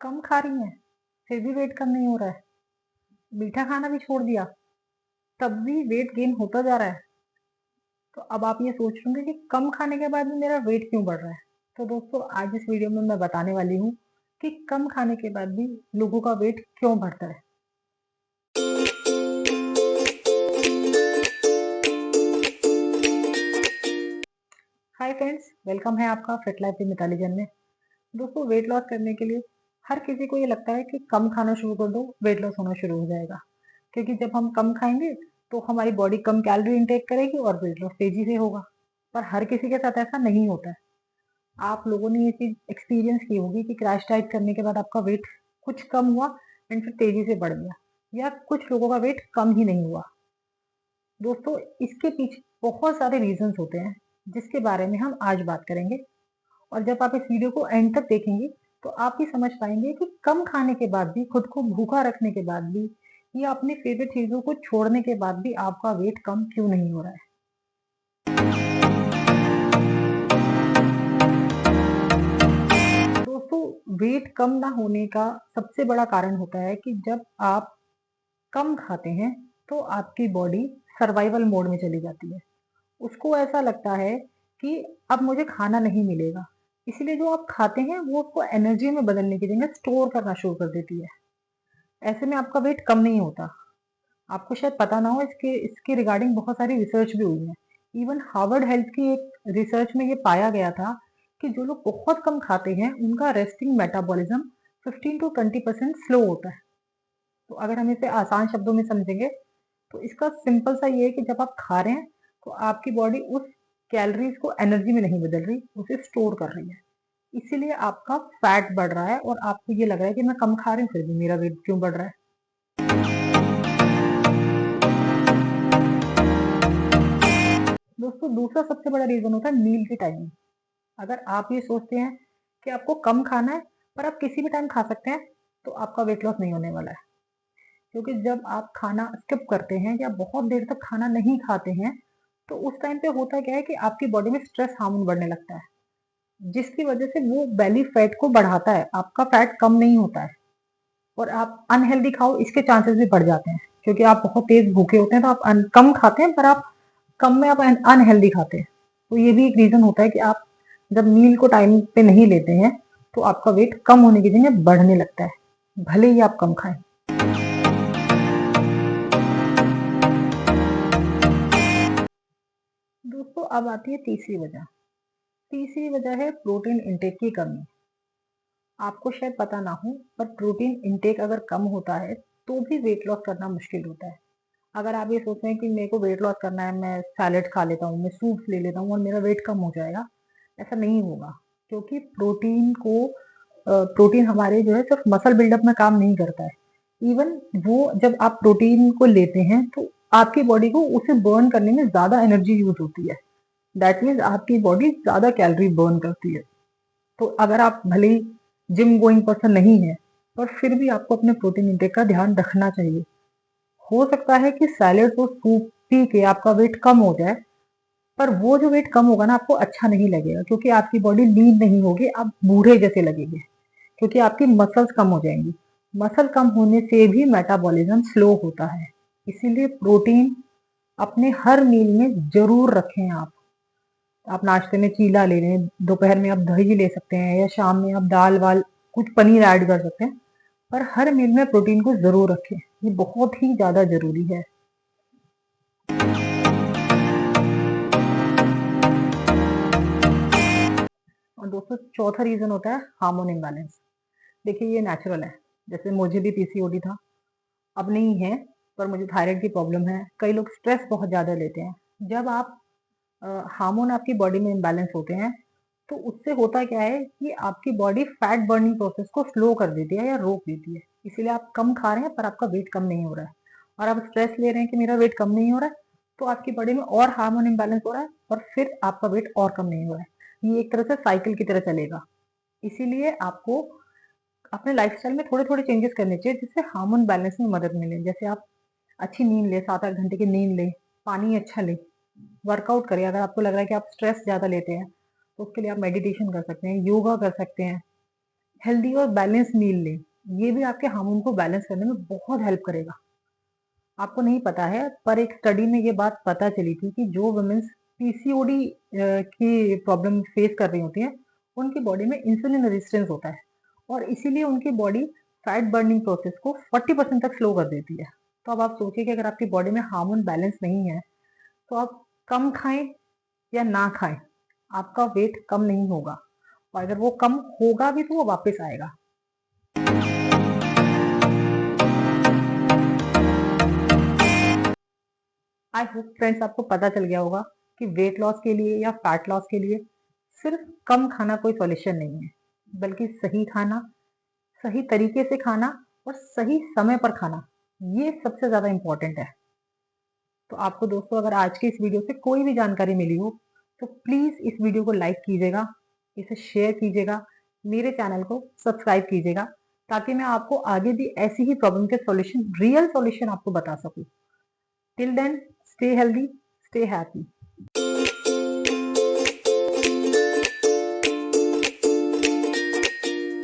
कम खा रही हैं, फिर भी वेट कम नहीं हो रहा है। मीठा खाना भी छोड़ दिया, तब भी वेट गेन होता जा रहा है। तो अब आप ये सोच होंगे कि कम खाने के बाद भी मेरा वेट क्यों बढ़ रहा है। तो दोस्तों आज इस वीडियो में मैं बताने वाली हूँ कि कम खाने के बाद भी लोगों का वेट क्यों बढ़ता है। हाय फ्रेंड्स, वेलकम है आपका fit life with Mitali Jain में। दोस्तों वेट लॉस करने के लिए हर किसी को ये लगता है कि कम खाना शुरू कर दो, वेट लॉस होना शुरू हो जाएगा। क्योंकि जब हम कम खाएंगे तो हमारी बॉडी कम कैलोरी इंटेक करेगी और वेट लॉस तेजी से होगा। पर हर किसी के साथ ऐसा नहीं होता है। आप लोगों ने ये चीज एक्सपीरियंस की होगी कि क्रैश डाइट करने के बाद आपका वेट कुछ कम हुआ एंड फिर तेजी से बढ़ गया, या कुछ लोगों का वेट कम ही नहीं हुआ। दोस्तों इसके पीछे बहुत सारे रीजंस होते हैं जिसके बारे में हम आज बात करेंगे। और जब आप इस वीडियो को एंड तक देखेंगे तो आप भी समझ पाएंगे कि कम खाने के बाद भी, खुद को भूखा रखने के बाद भी, या अपनी फेवरेट चीजों को छोड़ने के बाद भी आपका वेट कम क्यों नहीं हो रहा है। दोस्तों वेट कम ना होने का सबसे बड़ा कारण होता है कि जब आप कम खाते हैं तो आपकी बॉडी सर्वाइवल मोड में चली जाती है। उसको ऐसा लगता है कि अब मुझे खाना नहीं मिलेगा, इसलिए जो आप खाते हैं वो उसको एनर्जी में बदलने की जगह स्टोर करना शुरू कर देती है। ऐसे में आपका वेट कम नहीं होता। आपको शायद पता ना हो, इसके इसके रिगार्डिंग बहुत सारी रिसर्च भी हुई है। इवन हार्वर्ड हेल्थ की एक रिसर्च में ये पाया गया था कि जो लोग बहुत कम खाते हैं उनका रेस्टिंग मेटाबॉलिज्म 15 टू 20% स्लो होता है। तो अगर हम इसे आसान शब्दों में समझेंगे तो इसका सिंपल सा ये है कि जब आप खा रहे हैं तो आपकी बॉडी उस कैलोरीज को एनर्जी में नहीं बदल रही, उसे स्टोर कर रही है। इसीलिए आपका फैट बढ़ रहा है और आपको ये लग रहा है कि मैं कम खा रही हूँ फिर भी मेरा वेट क्यों बढ़ रहा है। दोस्तों दूसरा सबसे बड़ा रीजन होता है मील की टाइमिंग। अगर आप ये सोचते हैं कि आपको कम खाना है पर आप किसी भी टाइम खा सकते हैं तो आपका वेट लॉस नहीं होने वाला है। क्योंकि जब आप खाना स्किप करते हैं या बहुत देर तक खाना नहीं खाते हैं तो उस टाइम पे होता क्या है कि आपकी बॉडी में स्ट्रेस हार्मोन बढ़ने लगता है, जिसकी वजह से वो बेली फैट को बढ़ाता है। आपका फैट कम नहीं होता है और आप अनहेल्दी खाओ इसके चांसेस भी बढ़ जाते हैं। क्योंकि आप बहुत तेज भूखे होते हैं तो आप कम खाते हैं, पर आप कम में आप अनहेल्दी खाते हैं। तो ये भी एक रीजन होता है कि आप जब मील को टाइम पे नहीं लेते हैं तो आपका वेट कम होने की जगह बढ़ने लगता है, भले ही आप कम खाएं। दोस्तों अब आती है तीसरी वजह। तीसरी वजह है प्रोटीन इंटेक की कमी। आपको शायद पता ना हो पर प्रोटीन इंटेक अगर कम होता है तो भी वेट लॉस करना मुश्किल होता है। अगर आप ये सोचते हैं कि मेरे को वेट लॉस करना है, मैं सैलेड खा लेता हूँ, मैं सूप्स ले लेता हूँ और मेरा वेट कम हो जाएगा, ऐसा नहीं होगा। क्योंकि प्रोटीन हमारे जो है सिर्फ मसल बिल्डअप में काम नहीं करता है। इवन वो जब आप प्रोटीन को लेते हैं तो आपकी बॉडी को उसे बर्न करने में ज्यादा एनर्जी यूज होती है। दैट मीन्स आपकी बॉडी ज्यादा कैलोरी बर्न करती है। तो अगर आप भले ही जिम गोइंग पर्सन नहीं है पर फिर भी आपको अपने प्रोटीन इंटेक का ध्यान रखना चाहिए। हो सकता है कि सैलेड और सूप पी के आपका वेट कम हो जाए, पर वो जो वेट कम होगा ना आपको अच्छा नहीं लगेगा, क्योंकि आपकी बॉडी लीन नहीं होगी, आप बूढ़े जैसे लगेंगे। क्योंकि आपकी मसल्स कम हो जाएंगी। मसल कम होने से भी मेटाबॉलिज्म स्लो होता है। इसीलिए प्रोटीन अपने हर मील में जरूर रखें। आप नाश्ते में चीला ले लें, दोपहर में आप दही ले सकते हैं, या शाम में आप दाल वाल कुछ पनीर ऐड कर सकते हैं। पर हर मील में प्रोटीन को जरूर रखें, ये बहुत ही ज्यादा जरूरी है। और दोस्तों चौथा रीजन होता है हार्मोन इम्बैलेंस। देखिए ये नेचुरल है। जैसे मुझे भी पीसीओडी था, अब नहीं है, पर मुझे थायराइड की प्रॉब्लम है। कई लोग स्ट्रेस बहुत ज्यादा लेते हैं। जब आप हार्मोन आपकी बॉडी में इम्बैलेंस होते हैं तो उससे होता क्या है कि आपकी बॉडी फैट बर्निंग प्रोसेस को स्लो कर देती है या रोक देती है। इसीलिए आप कम खा रहे हैं पर आपका वेट कम नहीं हो रहा है। और आप स्ट्रेस ले रहे हैं कि मेरा वेट कम नहीं हो रहा है, तो आपकी बॉडी में और हार्मोन इम्बैलेंस हो रहा है और फिर आपका वेट और कम नहीं हो रहा है। ये एक तरह से साइकिल की तरह चलेगा। इसीलिए आपको अपने लाइफस्टाइल में थोड़े थोड़े चेंजेस करने चाहिए जिससे हार्मोन बैलेंस में मदद मिले। जैसे आप अच्छी नींद ले, 7-8 घंटे की नींद ले, पानी अच्छा ले, वर्कआउट करें। अगर आपको लग रहा है कि आप स्ट्रेस ज्यादा लेते हैं तो उसके लिए आप मेडिटेशन कर सकते हैं, योगा कर सकते हैं, हेल्दी और बैलेंस मील लें, ये भी आपके हार्मोन को बैलेंस करने में बहुत हेल्प करेगा। आपको नहीं पता है, पर एक स्टडी में ये बात पता चली थी कि जो वुमेन्स पीसीओडी की प्रॉब्लम फेस कर रही होती हैं, उनकी बॉडी में इंसुलिन रेजिस्टेंस होता है और इसीलिए उनकी बॉडी फैट बर्निंग प्रोसेस को 40% तक स्लो कर देती है। तो अब आप सोचिए कि अगर आपकी बॉडी में हार्मोन बैलेंस नहीं है, तो आप कम खाएं या ना खाएं, आपका वेट कम नहीं होगा, और अगर वो कम होगा भी तो वो वापस आएगा। आई होप फ्रेंड्स आपको पता चल गया होगा कि वेट लॉस के लिए या फैट लॉस के लिए सिर्फ कम खाना कोई सॉल्यूशन नहीं है, बल्कि सही खाना, सही तरीके से खाना और सही समय पर खाना, ये सबसे ज्यादा इंपॉर्टेंट है। तो आपको दोस्तों अगर आज की इस वीडियो से कोई भी जानकारी मिली हो, तो प्लीज इस वीडियो को लाइक कीजिएगा, इसे शेयर कीजिएगा, मेरे चैनल को सब्सक्राइब कीजिएगा, ताकि मैं आपको आगे भी ऐसी ही प्रॉब्लम के सॉल्यूशन, रियल सॉल्यूशन आपको बता सकूं। Till then, stay healthy, stay happy.